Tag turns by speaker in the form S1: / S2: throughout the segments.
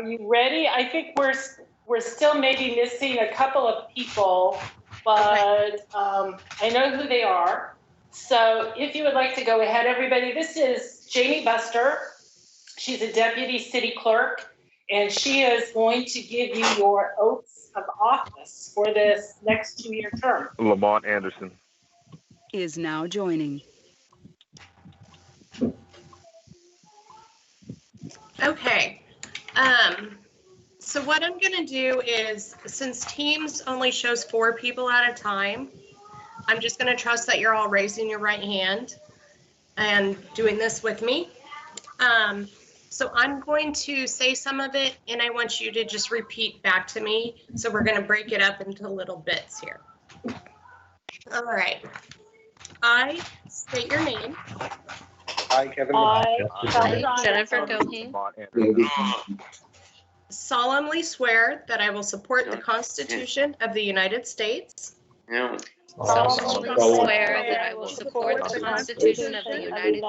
S1: Are you ready? I think we're still maybe missing a couple of people, but I know who they are. So if you would like to go ahead, everybody, this is Jamie Buster. She's a deputy city clerk, and she is going to give you your oaths of office for this next 2-year term.
S2: Lamont Anderson
S3: is now joining.
S4: Okay. So what I'm going to do is, since Teams only shows 4 people at a time, I'm just going to trust that you're all raising your right hand and doing this with me. So I'm going to say some of it, and I want you to just repeat back to me. So we're going to break it up into little bits here. All right. I state your name.
S5: I, Kevin.
S6: Jennifer Goheen.
S4: Solemnly swear that I will support the Constitution of the United States.
S6: Solemnly swear that I will support the Constitution of the United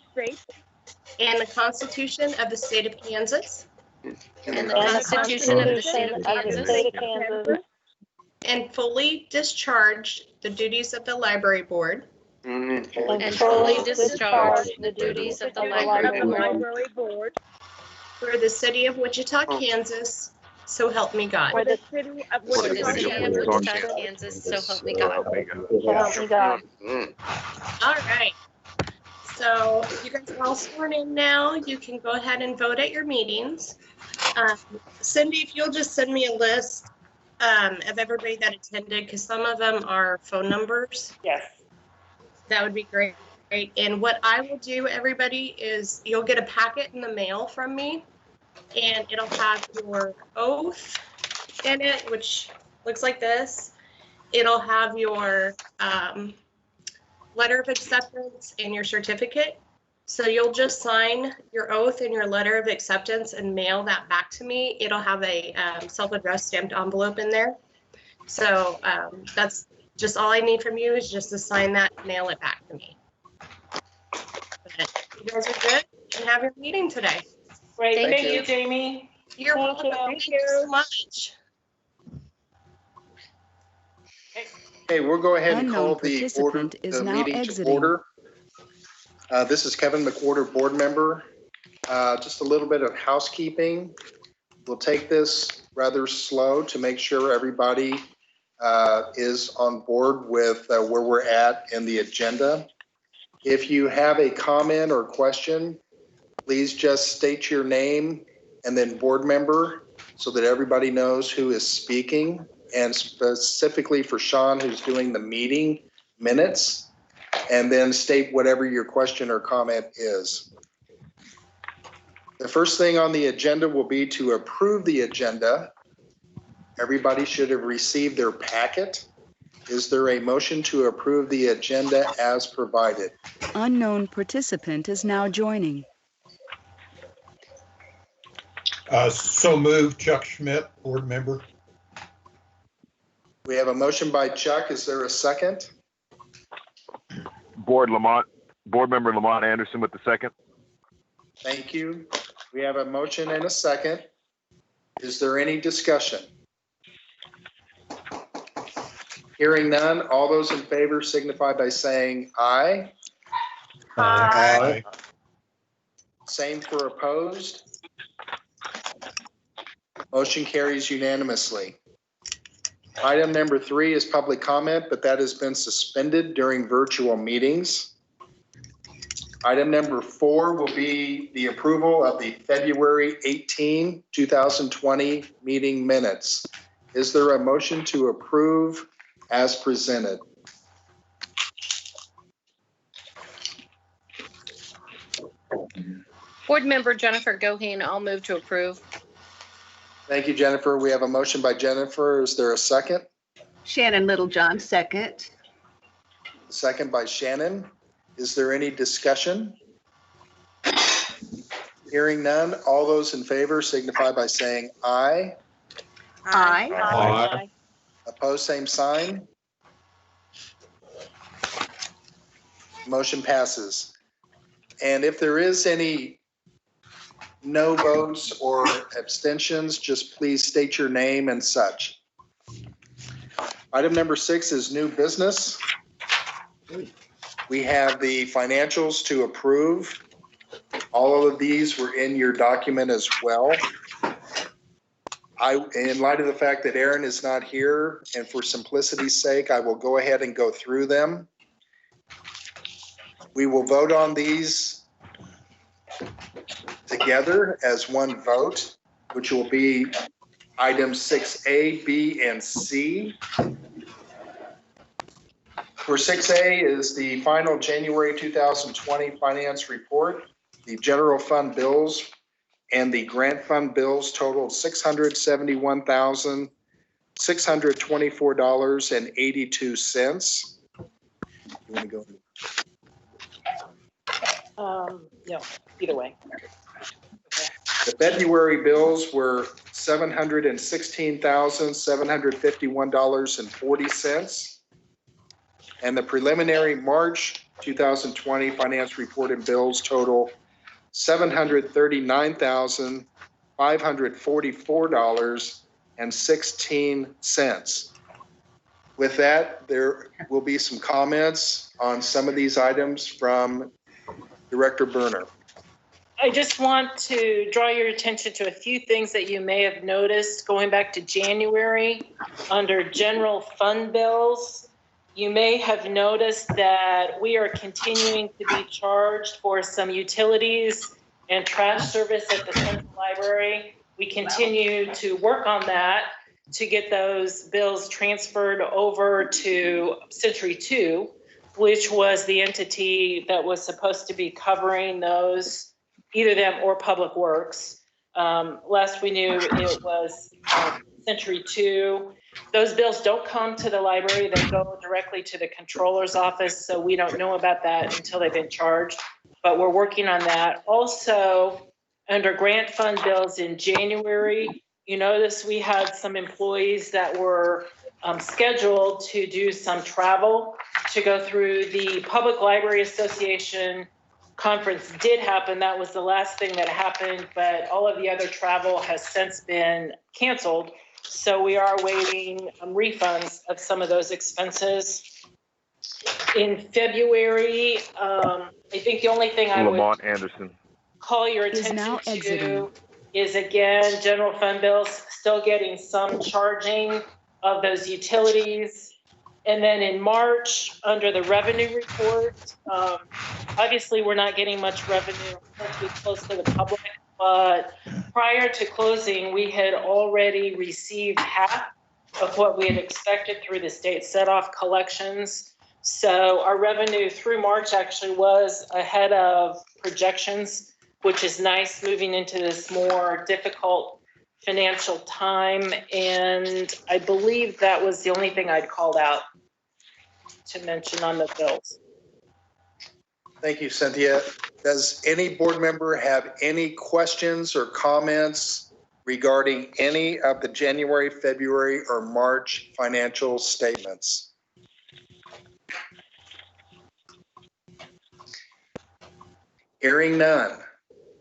S6: States
S4: And the Constitution of the State of Kansas.
S6: and the Constitution of the State of Kansas.
S4: And fully discharge the duties of the Library Board.
S6: And fully discharge the duties of the Library Board
S4: For the City of Wichita, Kansas. So help me God.
S6: for the City of Wichita, Kansas. So help me God.
S4: All right. So you guys are all sworn in now. You can go ahead and vote at your meetings. Cindy, if you'll just send me a list of everybody that attended, because some of them are phone numbers.
S1: Yes.
S4: That would be great. And what I will do, everybody, is you'll get a packet in the mail from me, and it'll have your oath in it, which looks like this. It'll have your letter of acceptance and your certificate. So you'll just sign your oath and your letter of acceptance and mail that back to me. It'll have a self-addressed stamped envelope in there. So that's just all I need from you, is just to sign that and mail it back to me. But you guys are good and have your meeting today.
S1: Great.
S6: Thank
S1: Thank
S6: you.
S1: you, Jamie.
S4: You're welcome. Thank you so much.
S5: Okay, we'll go ahead and
S3: Unknown
S5: call the
S3: participant is
S5: the
S3: now
S5: meeting
S3: exiting.
S5: to order. This is Kevin McWhorter, board member. Just a little bit of housekeeping. We'll take this rather slow to make sure everybody is on board with where we're at in the agenda. If you have a comment or question, please just state your name and then board member so that everybody knows who is speaking. And specifically for Sean, who's doing the meeting minutes, and then state whatever your question or comment is. The first thing on the agenda will be to approve the agenda. Everybody should have received their packet. Is there a motion to approve the agenda as provided?
S3: Unknown participant is now joining.
S7: So moved, Chuck Schmidt, board member.
S5: We have a motion by Chuck. Is there a second?
S2: board member Lamont Anderson with the second.
S5: Thank you. We have a motion and a second. Is there any discussion? Hearing none, all those in favor signify by saying aye.
S7: Aye.
S5: Same for opposed. Motion carries unanimously. Item number 3 is public comment, but that has been suspended during virtual meetings. Item number 4 will be the approval of the February 18, 2020 meeting minutes. Is there a motion to approve as presented?
S6: Board member Jennifer Goheen, I'll move to approve.
S5: Thank you, Jennifer. We have a motion by Jennifer. Is there a second?
S8: Shannon Littlejohn, second.
S5: Second by Shannon. Is there any discussion? Hearing none, all those in favor signify by saying aye.
S8: Aye.
S7: Aye.
S5: Opposed, same sign. Motion passes. And if there is any no votes or abstentions, just please state your name and such. Item number 6 is new business. We have the financials to approve. All of these were in your document as well. In light of the fact that Aaron is not here, and for simplicity's sake, I will go ahead and go through them. We will vote on these together as one vote, which will be items 6A, B, and C. For 6A is the final January 2020 finance report. The general fund bills and the grant fund bills totaled $671,624.82. You want to go?
S1: No, either way.
S5: The February bills were $716,751.40. And the preliminary March 2020 finance report and bills total $739,544.16. With that, there will be some comments on some of these items from Director Berner.
S1: I just want to draw your attention to a few things that you may have noticed going back to January under general fund bills. You may have noticed that we are continuing to be charged for some utilities and trash service at the Central Library. We continue to work on that to get those bills transferred over to Century 2, which was the entity that was supposed to be covering those, either them or Public Works. Last we knew it was Century 2. Those bills don't come to the library, they go directly to the controller's office, so we don't know about that until they've been charged, but we're working on that. Also, under grant fund bills in January, you notice we had some employees that were scheduled to do some travel to go through the Public Library Association conference did happen. That was the last thing that happened, but all of the other travel has since been canceled. So we are awaiting refunds of some of those expenses. In February, I think the only thing I would
S2: Lamont Anderson.
S1: call your
S3: Is
S1: attention
S3: now
S1: to
S3: exiting.
S1: is, again, general fund bills, still getting some charging of those utilities. And then in March, under the revenue report, obviously we're not getting much revenue once we close to the public, but prior to closing, we had already received half of what we had expected through the state set-off collections. So our revenue through March actually was ahead of projections, which is nice moving into this more difficult financial time. And I believe that was the only thing I'd called out to mention on the bills.
S5: Thank you, Cynthia. Does any board member have any questions or comments regarding any of the January, February, or March financial statements? Hearing none,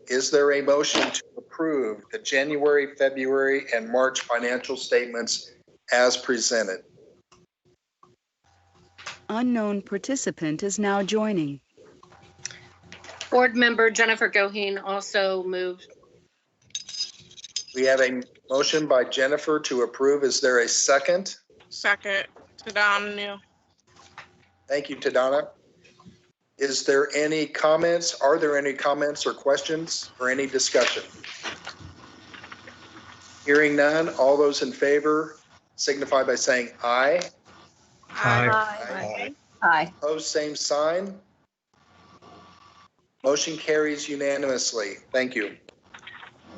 S5: is there a motion to approve the January, February, and March financial statements as presented?
S3: Unknown participant is now joining.
S6: Board member Jennifer Goheen also moved.
S5: We have a motion by Jennifer to approve. Is there a second?
S9: Second, Tadana.
S5: Thank you, Tadana. Is there any comments? Are there any comments or questions or any discussion? Hearing none, all those in favor signify by saying aye.
S7: Aye.
S8: Aye.
S5: Opposed, same sign. Motion carries unanimously. Thank you.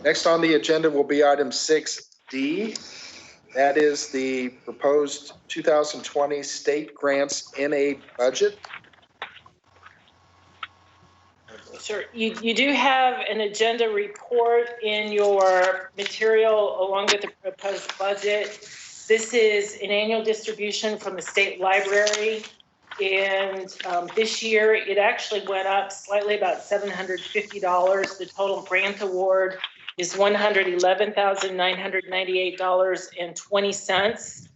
S5: Next on the agenda will be item 6D. That is the proposed 2020 state grants NA budget.
S1: Sure. You do have an agenda report in your material along with the proposed budget. This is an annual distribution from the state library. And this year, it actually went up slightly, about $750. The total grant award is $111,998.20.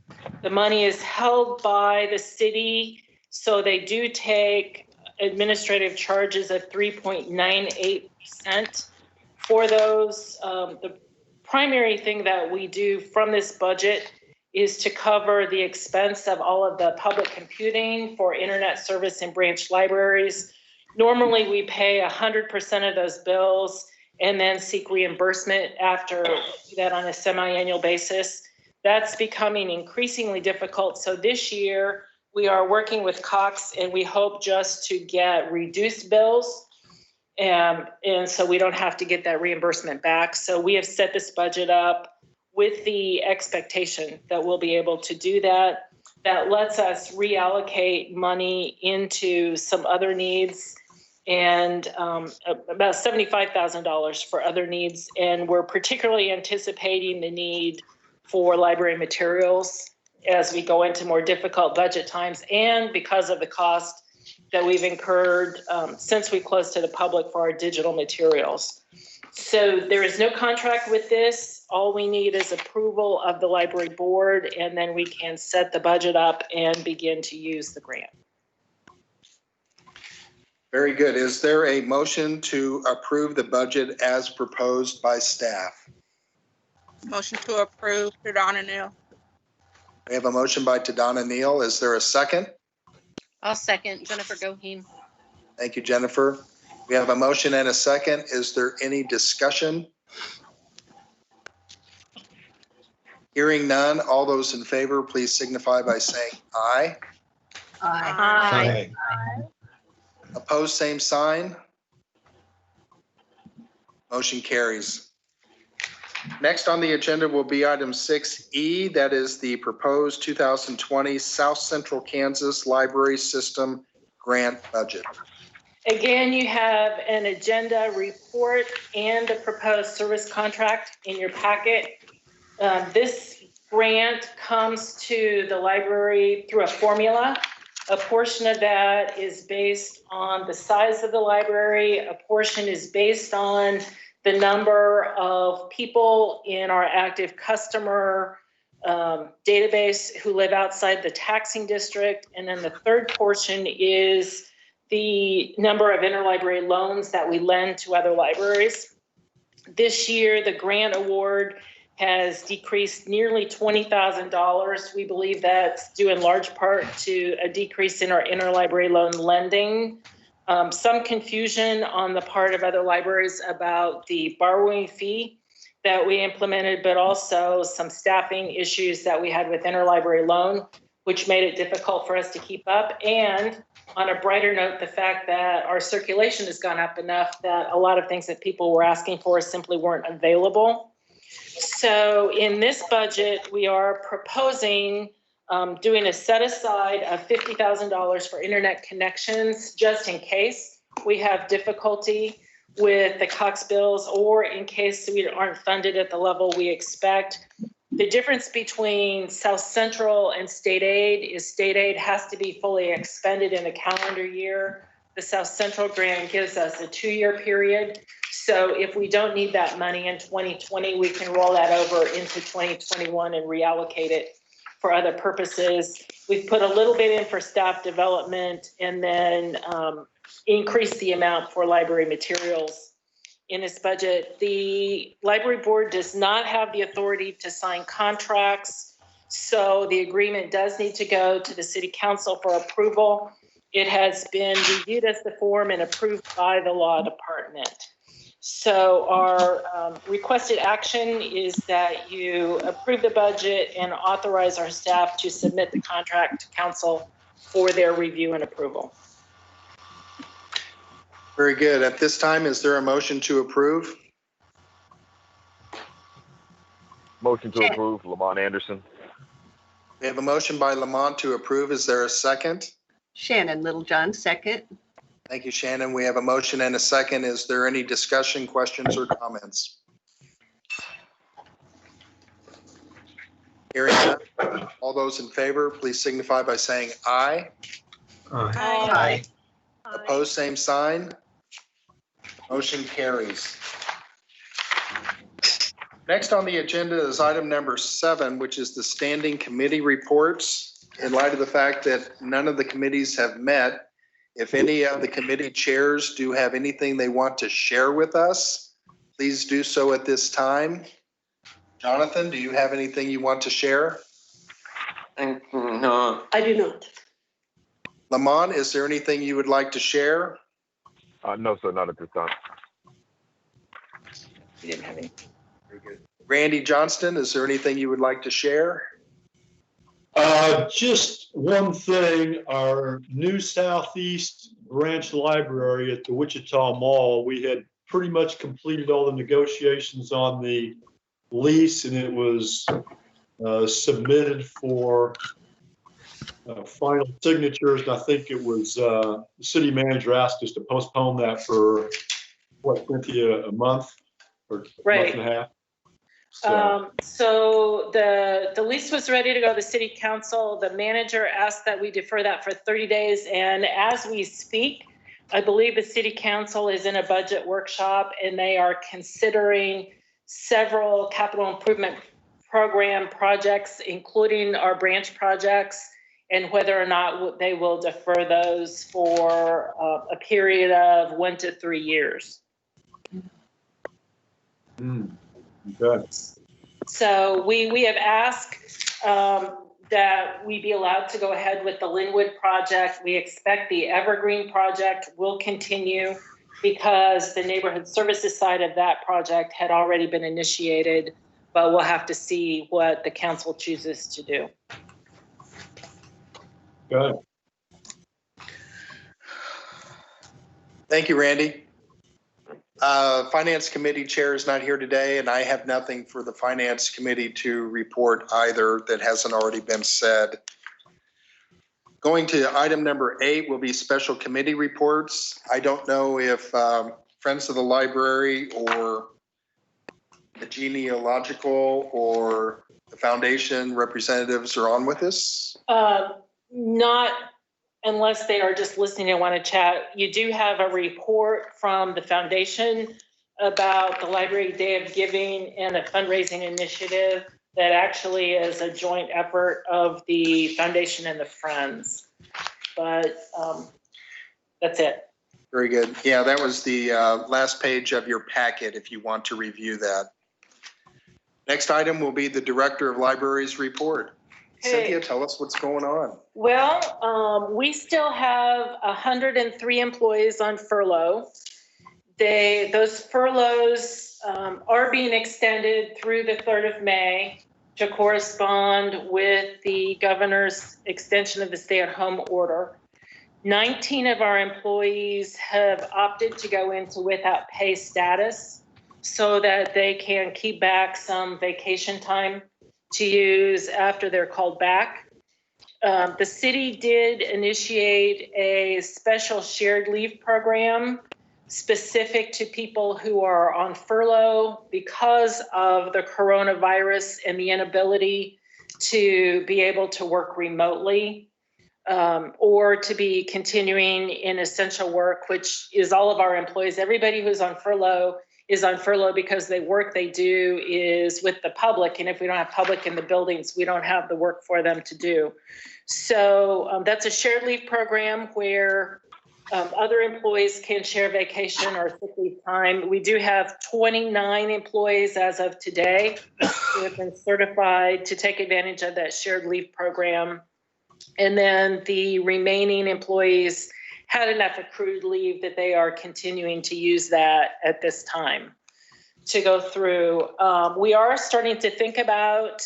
S1: The money is held by the city, so they do take administrative charges of 3.98% for those. The primary thing that we do from this budget is to cover the expense of all of the public computing for internet service in branch libraries. Normally, we pay 100% of those bills and then seek reimbursement after that on a semi-annual basis. That's becoming increasingly difficult. So this year, we are working with Cox, and we hope just to get reduced bills. And so we don't have to get that reimbursement back. So we have set this budget up with the expectation that we'll be able to do that. That lets us reallocate money into some other needs, and about $75,000 for other needs. And we're particularly anticipating the need for library materials as we go into more difficult budget times, and because of the cost that we've incurred since we closed to the public for our digital materials. So there is no contract with this. All we need is approval of the library board, and then we can set the budget up and begin to use the grant.
S5: Very good. Is there a motion to approve the budget as proposed by staff?
S9: Motion to approve, Tadana Neal.
S5: We have a motion by Tadana Neal. Is there a second?
S6: I'll second. Jennifer Goheen.
S5: Thank you, Jennifer. We have a motion and a second. Is there any discussion? Hearing none, all those in favor, please signify by saying aye.
S8: Aye.
S5: Opposed, same sign. Motion carries. Next on the agenda will be item 6E. That is the proposed 2020 South Central Kansas Library System grant budget.
S1: Again, you have an agenda report and the proposed service contract in your packet. This grant comes to the library through a formula. A portion of that is based on the size of the library. A portion is based on the number of people in our active customer database who live outside the taxing district. And then the third portion is the number of interlibrary loans that we lend to other libraries. This year, the grant award has decreased nearly $20,000. We believe that's due in large part to a decrease in our interlibrary loan lending. Some confusion on the part of other libraries about the borrowing fee that we implemented, but also some staffing issues that we had with interlibrary loan, which made it difficult for us to keep up. And on a brighter note, the fact that our circulation has gone up enough that a lot of things that people were asking for simply weren't available. So in this budget, we are proposing doing a set aside of $50,000 for internet connections, just in case we have difficulty with the Cox bills, or in case we aren't funded at the level we expect. The difference between South Central and state aid is state aid has to be fully expended in a calendar year. The South Central grant gives us a 2-year period. So if we don't need that money in 2020, we can roll that over into 2021 and reallocate it for other purposes. We've put a little bit in for staff development, and then increase the amount for library materials in this budget. The library board does not have the authority to sign contracts, so the agreement does need to go to the city council for approval. It has been reviewed as the form and approved by the law department. So our requested action is that you approve the budget and authorize our staff to submit the contract to council for their review and approval.
S5: Very good. At this time, is there a motion to approve?
S2: Motion to approve, Lamont Anderson.
S5: We have a motion by Lamont to approve. Is there a second?
S8: Shannon Littlejohn, second.
S5: Thank you, Shannon. We have a motion and a second. Is there any discussion, questions, or comments? Hearing none, all those in favor, please signify by saying aye.
S7: Aye.
S5: Opposed, same sign. Motion carries. Next on the agenda is item number 7, which is the standing committee reports. In light of the fact that none of the committees have met, if any of the committee chairs do have anything they want to share with us, please do so at this time. Jonathan, do you have anything you want to share?
S10: No.
S11: I do not.
S5: Lamont, is there anything you would like to share?
S2: No, sir, not at this time.
S11: You didn't have any.
S5: Very good. Randy Johnston, is there anything you would like to share?
S12: Just one thing, our new Southeast branch library at the Wichita Mall, we had pretty much completed all the negotiations on the lease, and it was submitted for final signatures. And I think it was the city manager asked us to postpone that for what, Cynthia, a month or a month and a half?
S1: So the lease was ready to go to the city council. The manager asked that we defer that for 30 days. And as we speak, I believe the city council is in a budget workshop and they are considering several capital improvement program projects, including our branch projects, and whether or not they will defer those for a period of 1 to 3 years.
S12: Good.
S1: So we have asked that we be allowed to go ahead with the Linwood project. We expect the Evergreen project will continue because the neighborhood services side of that project had already been initiated, but we'll have to see what the council chooses to do.
S12: Good.
S5: Thank you, Randy. Finance Committee Chair is not here today, and I have nothing for the Finance Committee to report either that hasn't already been said. Going to item number 8 will be special committee reports. I don't know if Friends of the Library or the genealogical or the foundation representatives are on with us.
S1: Not unless they are just listening and want to chat. You do have a report from the foundation about the Library Day of Giving and a fundraising initiative that actually is a joint effort of the foundation and the Friends. But that's it.
S5: Very good. Yeah, that was the last page of your packet if you want to review that. Next item will be the Director of Libraries report.
S1: Hey.
S5: Cynthia, tell us what's going on.
S1: Well, we still have 103 employees on furlough. Those furloughs are being extended through the 3rd of May to correspond with the governor's extension of the stay-at-home order. 19 of our employees have opted to go into without pay status so that they can keep back some vacation time to use after they're called back. The city did initiate a special shared leave program specific to people who are on furlough because of the coronavirus and the inability to be able to work remotely or to be continuing in essential work, which is all of our employees. Everybody who's on furlough is on furlough because the work they do is with the public. And if we don't have public in the buildings, we don't have the work for them to do. So that's a shared leave program where other employees can share vacation or sick leave time. We do have 29 employees as of today who have been certified to take advantage of that shared leave program. And then the remaining employees had enough accrued leave that they are continuing to use that at this time to go through. We are starting to think about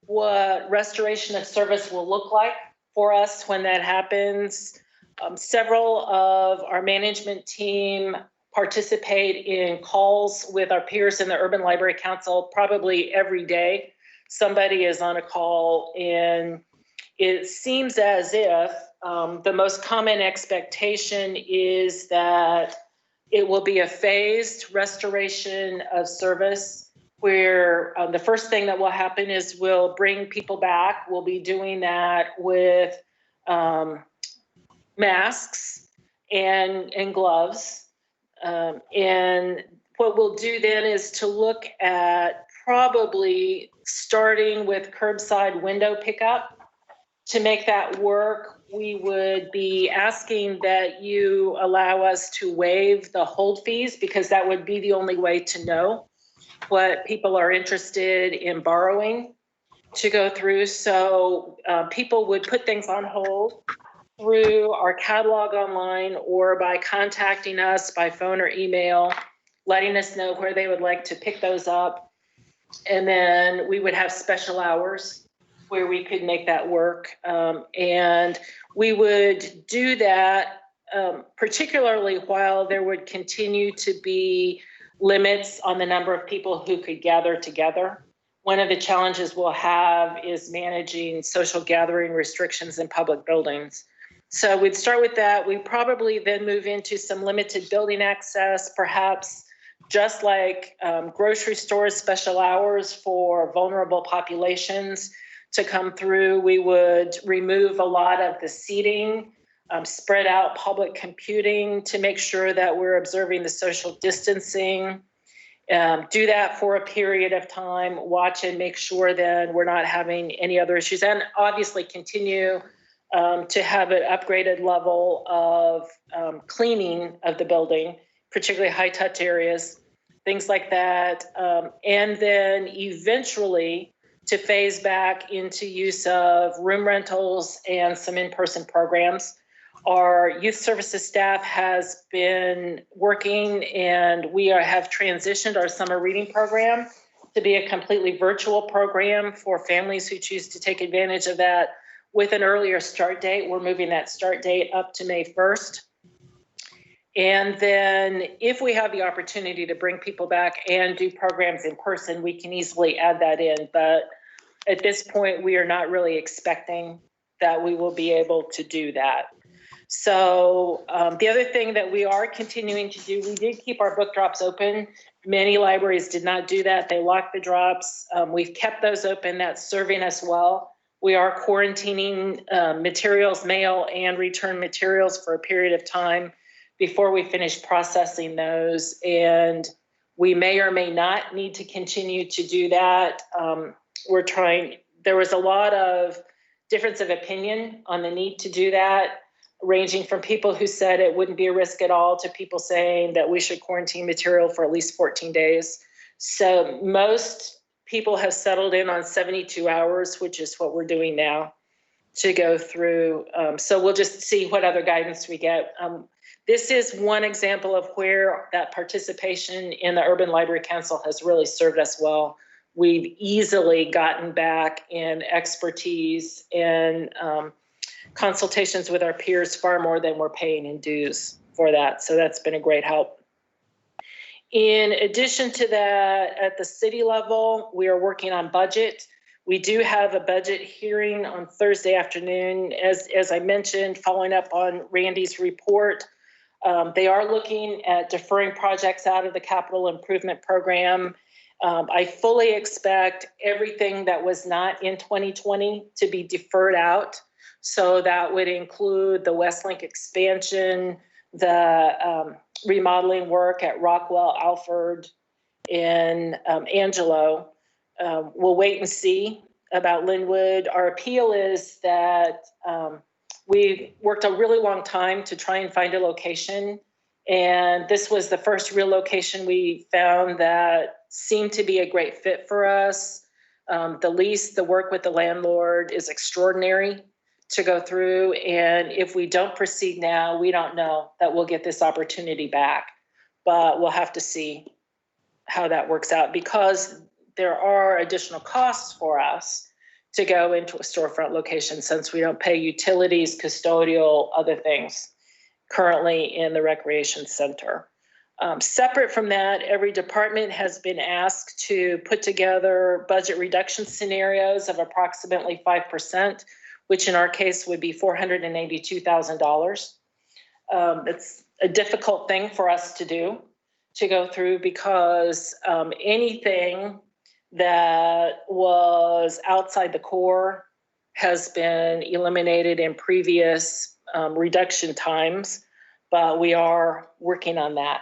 S1: what restoration of service will look like for us when that happens. Several of our management team participate in calls with our peers in the Urban Library Council probably every day. Somebody is on a call, and it seems as if the most common expectation is that it will be a phased restoration of service where the first thing that will happen is we'll bring people back. We'll be doing that with masks and gloves. And what we'll do then is to look at probably starting with curbside window pickup. To make that work, we would be asking that you allow us to waive the hold fees, because that would be the only way to know what people are interested in borrowing to go through. So people would put things on hold through our catalog online or by contacting us by phone or email, letting us know where they would like to pick those up. And then we would have special hours where we could make that work. And we would do that particularly while there would continue to be limits on the number of people who could gather together. One of the challenges we'll have is managing social gathering restrictions in public buildings. So we'd start with that. We probably then move into some limited building access, perhaps just like grocery stores, special hours for vulnerable populations to come through. We would remove a lot of the seating, spread out public computing to make sure that we're observing the social distancing. Do that for a period of time, watch and make sure that we're not having any other issues, and obviously continue to have an upgraded level of cleaning of the building, particularly high touch areas, things like that. And then eventually to phase back into use of room rentals and some in-person programs. Our youth services staff has been working, and we have transitioned our summer reading program to be a completely virtual program for families who choose to take advantage of that with an earlier start date. We're moving that start date up to May 1st. And then if we have the opportunity to bring people back and do programs in person, we can easily add that in. But at this point, we are not really expecting that we will be able to do that. So the other thing that we are continuing to do, we did keep our book drops open. Many libraries did not do that. They locked the drops. We've kept those open. That's serving us well. We are quarantining materials, mail and return materials for a period of time before we finish processing those. And we may or may not need to continue to do that. There was a lot of difference of opinion on the need to do that, ranging from people who said it wouldn't be a risk at all to people saying that we should quarantine material for at least 14 days. So most people have settled in on 72 hours, which is what we're doing now to go through. So we'll just see what other guidance we get. This is one example of where that participation in the Urban Library Council has really served us well. We've easily gotten back in expertise and consultations with our peers far more than we're paying in dues for that. So that's been a great help. In addition to that, at the city level, we are working on budget. We do have a budget hearing on Thursday afternoon. As I mentioned, following up on Randy's report, they are looking at deferring projects out of the capital improvement program. I fully expect everything that was not in 2020 to be deferred out. So that would include the Westlink expansion, the remodeling work at Rockwell, Alford, and Angelo. We'll wait and see about Linwood. Our appeal is that we worked a really long time to try and find a location. And this was the first real location we found that seemed to be a great fit for us. The lease, the work with the landlord is extraordinary to go through. And if we don't proceed now, we don't know that we'll get this opportunity back. But we'll have to see how that works out, because there are additional costs for us to go into a storefront location since we don't pay utilities, custodial, other things currently in the recreation center. Separate from that, every department has been asked to put together budget reduction scenarios of approximately 5%, which in our case would be $482,000. It's a difficult thing for us to do, to go through, because anything that was outside the core has been eliminated in previous reduction times, but we are working on that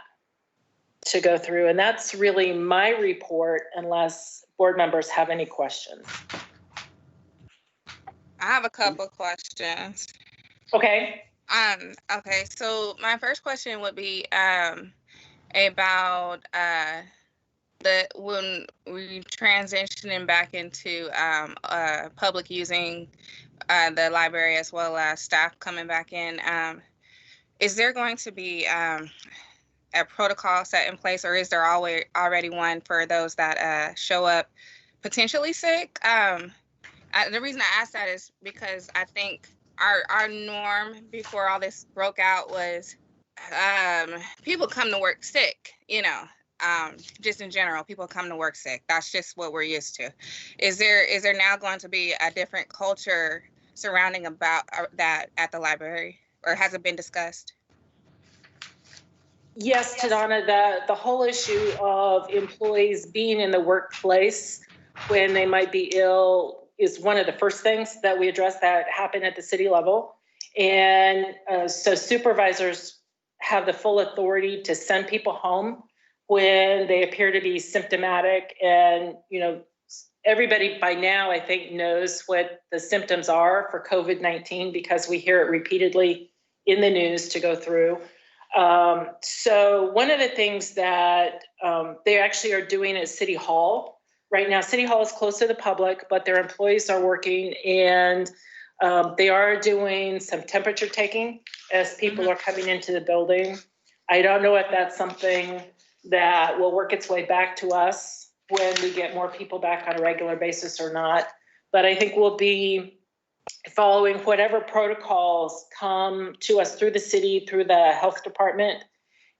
S1: to go through. And that's really my report, unless board members have any questions.
S9: I have a couple questions.
S1: Okay.
S9: Okay, so my first question would be about when we transitioning back into public using the library as well as staff coming back in. Is there going to be a protocol set in place, or is there already one for those that show up potentially sick? The reason I ask that is because I think our norm before all this broke out was people come to work sick, just in general, people come to work sick. That's just what we're used to. Is there now going to be a different culture surrounding about that at the library, or has it been discussed?
S1: Yes, Tadana, the whole issue of employees being in the workplace when they might be ill is one of the first things that we address that happen at the city level. And so supervisors have the full authority to send people home when they appear to be symptomatic. And, everybody by now, I think, knows what the symptoms are for COVID-19 because we hear it repeatedly in the news to go through. So one of the things that they actually are doing at City Hall right now, City Hall is closed to the public, but their employees are working, and they are doing some temperature taking as people are coming into the building. I don't know if that's something that will work its way back to us when we get more people back on a regular basis or not, but I think we'll be following whatever protocols come to us through the city, through the health department,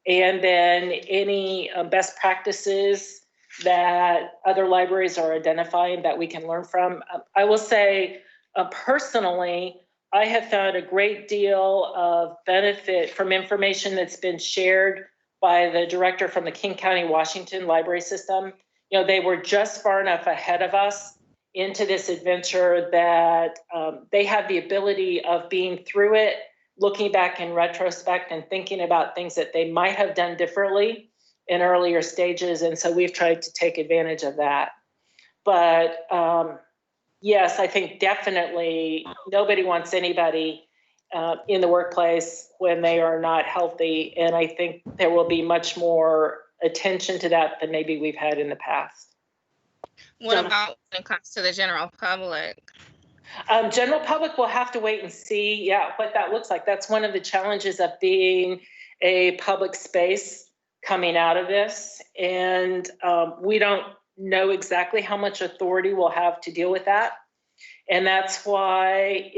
S1: and then any best practices that other libraries are identifying that we can learn from. I will say, personally, I have found a great deal of benefit from information that's been shared by the director from the King County, Washington library system. They were just far enough ahead of us into this adventure that they have the ability of being through it, looking back in retrospect and thinking about things that they might have done differently in earlier stages. And so we've tried to take advantage of that. But yes, I think definitely nobody wants anybody in the workplace when they are not healthy. And I think there will be much more attention to that than maybe we've had in the past.
S9: What about when it comes to the general public?
S1: General public will have to wait and see, what that looks like. That's one of the challenges of being a public space coming out of this. And we don't know exactly how much authority we'll have to deal with that. And that's why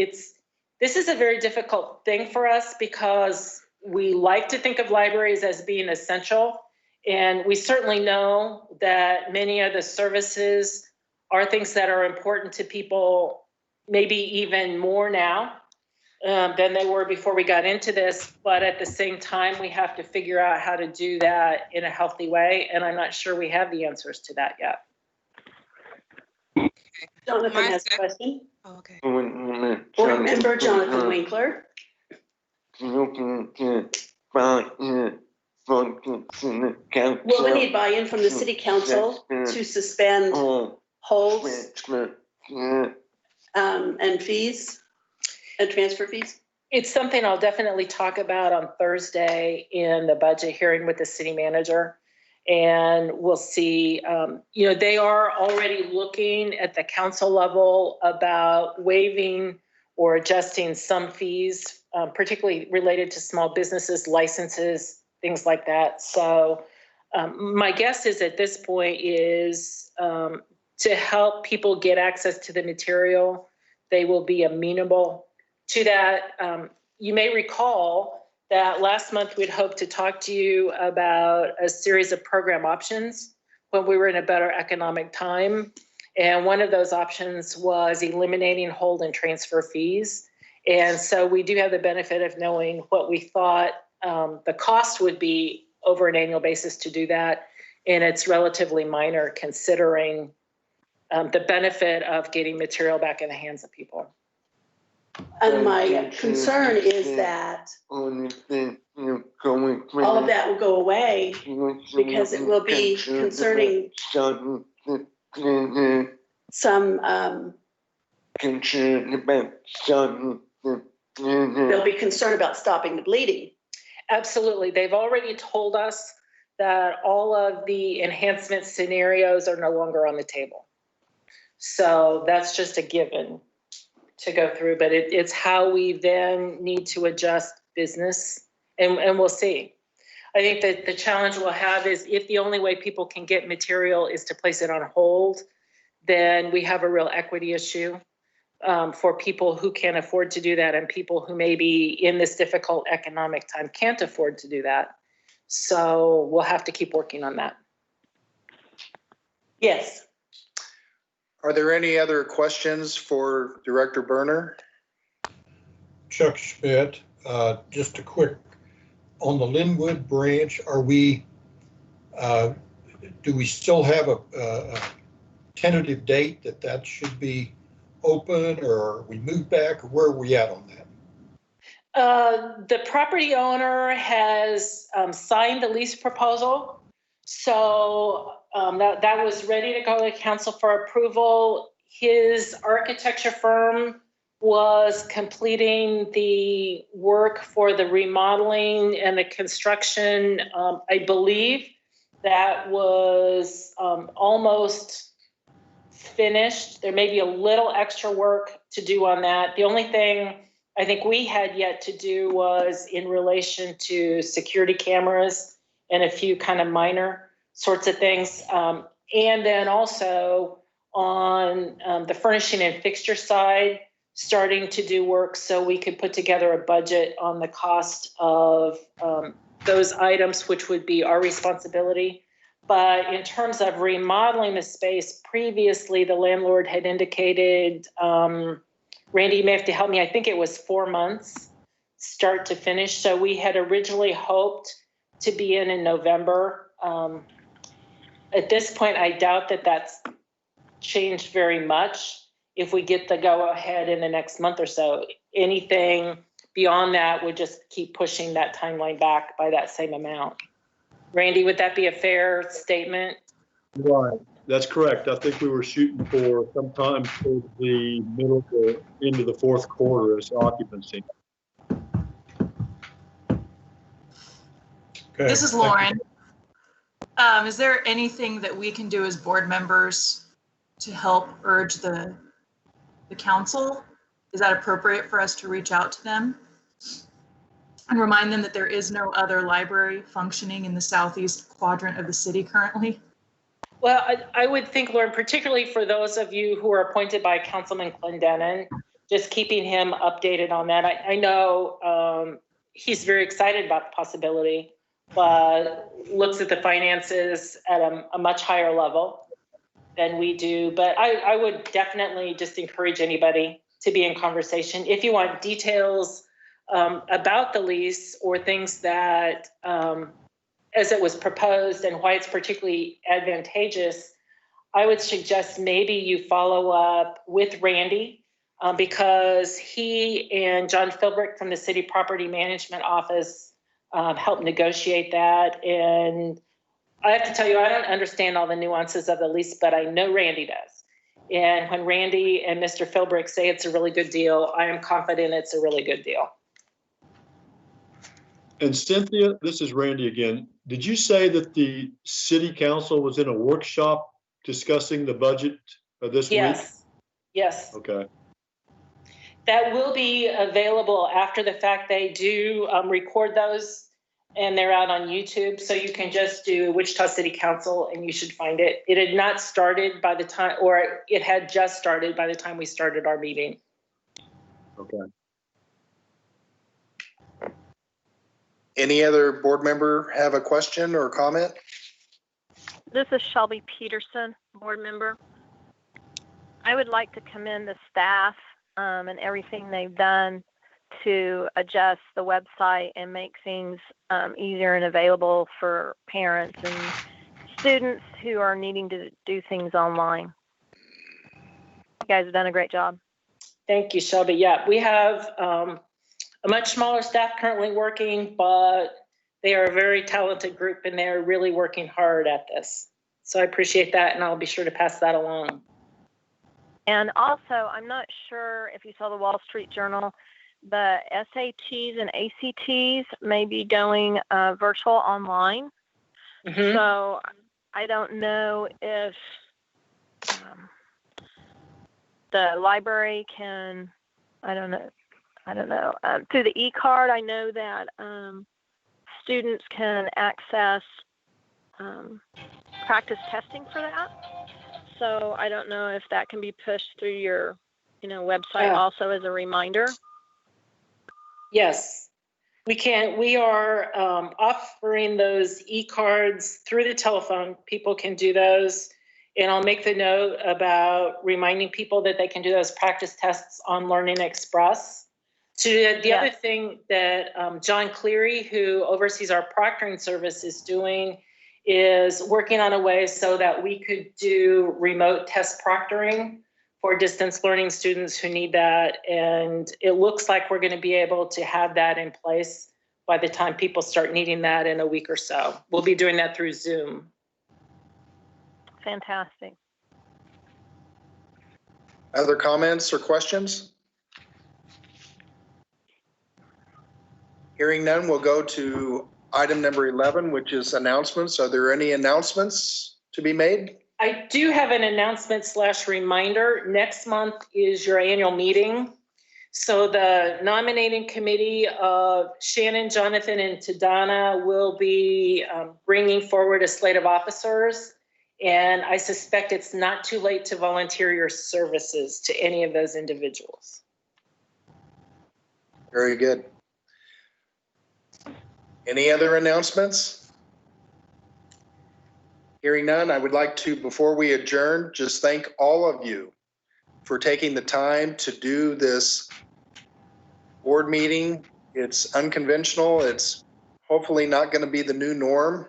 S1: this is a very difficult thing for us, because we like to think of libraries as being essential. And we certainly know that many of the services are things that are important to people, maybe even more now than they were before we got into this. But at the same time, we have to figure out how to do that in a healthy way. And I'm not sure we have the answers to that yet.
S8: Jonathan has a question.
S9: Okay.
S8: Board member Jonathan Winkler. Will we need buy-in from the city council to suspend holds and fees and transfer fees?
S1: It's something I'll definitely talk about on Thursday in the budget hearing with the city manager. And we'll see, they are already looking at the council level about waiving or adjusting some fees, particularly related to small businesses, licenses, things like that. So my guess is at this point is to help people get access to the material, they will be amenable to that. You may recall that last month we'd hoped to talk to you about a series of program options when we were in a better economic time. And one of those options was eliminating hold and transfer fees. And so we do have the benefit of knowing what we thought the cost would be over an annual basis to do that. And it's relatively minor considering the benefit of getting material back in the hands of people.
S8: And my concern is that all of that will go away because it will be concerning some they'll be concerned about stopping the bleeding.
S1: Absolutely. They've already told us that all of the enhancement scenarios are no longer on the table. So that's just a given to go through, but it's how we then need to adjust business, and we'll see. I think that the challenge we'll have is if the only way people can get material is to place it on hold, then we have a real equity issue for people who can afford to do that and people who maybe in this difficult economic time can't afford to do that. So we'll have to keep working on that.
S8: Yes.
S5: Are there any other questions for Director Berner?
S7: Chuck Schmidt, just a quick, on the Linwood branch, are we, do we still have a tentative date that should be open, or we move back, or where are we at on that?
S1: The property owner has signed the lease proposal. So that was ready to go to council for approval. His architecture firm was completing the work for the remodeling and the construction. I believe that was almost finished. There may be a little extra work to do on that. The only thing I think we had yet to do was in relation to security cameras and a few kind of minor sorts of things. And then also on the furnishing and fixture side, starting to do work so we could put together a budget on the cost of those items, which would be our responsibility. But in terms of remodeling the space, previously the landlord had indicated, Randy, you may have to help me, I think it was 4 months, start to finish. So we had originally hoped to be in November. At this point, I doubt that that's changed very much. If we get the go ahead in the next month or so, anything beyond that would just keep pushing that timeline back by that same amount. Randy, would that be a fair statement?
S12: Right, that's correct. I think we were shooting for sometime toward the middle to end of the fourth quarter as occupancy.
S7: Okay,
S10: this is Lauren. Is there anything that we can do as board members to help urge the council? Is that appropriate for us to reach out to them and remind them that there is no other library functioning in the southeast quadrant of the city currently?
S1: Well, I would think, Lauren, particularly for those of you who are appointed by Councilman Clendenin, just keeping him updated on that. I know he's very excited about the possibility, but looks at the finances at a much higher level than we do. But I would definitely just encourage anybody to be in conversation. If you want details about the lease or things that, as it was proposed and why it's particularly advantageous, I would suggest maybe you follow up with Randy because he and John Philbrick from the City Property Management Office helped negotiate that. And I have to tell you, I don't understand all the nuances of the lease, but I know Randy does. And when Randy and Mr. Philbrick say it's a really good deal, I am confident it's a really good deal.
S12: And Cynthia, this is Randy again. Did you say that the city council was in a workshop discussing the budget this week?
S1: Yes.
S12: Okay.
S1: That will be available after the fact. They do record those and they're out on YouTube. So you can just do Wichita City Council and you should find it. It had not started by the time, or it had just started by the time we started our meeting.
S12: Okay.
S5: Any other board member have a question or comment?
S11: This is Shelby Peterson, board member. I would like to commend the staff and everything they've done to adjust the website and make things easier and available for parents and students who are needing to do things online. You guys have done a great job.
S1: Thank you, Shelby. Yeah, we have a much smaller staff currently working, but they are a very talented group and they're really working hard at this. So I appreciate that, and I'll be sure to pass that along.
S11: And also, I'm not sure if you saw the Wall Street Journal, the SATs and ACTs may be going virtual online.
S1: Mm-hmm.
S11: So I don't know if the library can, I don't know. Through the e-card, I know that students can access practice testing for that. So I don't know if that can be pushed through your, website also as a reminder.
S1: Yes, we can. We are offering those e-cards through the telephone. People can do those. And I'll make the note about reminding people that they can do those practice tests on Learning Express. So the other thing that John Cleary, who oversees our proctoring service, is doing is working on a way so that we could do remote test proctoring for distance learning students who need that. And it looks like we're going to be able to have that in place by the time people start needing that in a week or so. We'll be doing that through Zoom.
S11: Fantastic.
S5: Other comments or questions? Hearing none, we'll go to item number 11, which is announcements. Are there any announcements to be made?
S1: I do have an announcement / reminder. Next month is your annual meeting. So the nominating committee of Shannon, Jonathan, and Tadana will be bringing forward a slate of officers. And I suspect it's not too late to volunteer your services to any of those individuals.
S5: Very good. Any other announcements? Hearing none, I would like to, before we adjourn, just thank all of you for taking the time to do this board meeting. It's unconventional. It's hopefully not going to be the new norm.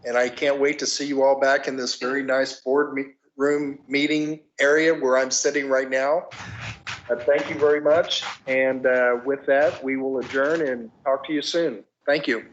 S5: And I can't wait to see you all back in this very nice room meeting area where I'm sitting right now. Thank you very much. And with that, we will adjourn and talk to you soon. Thank you.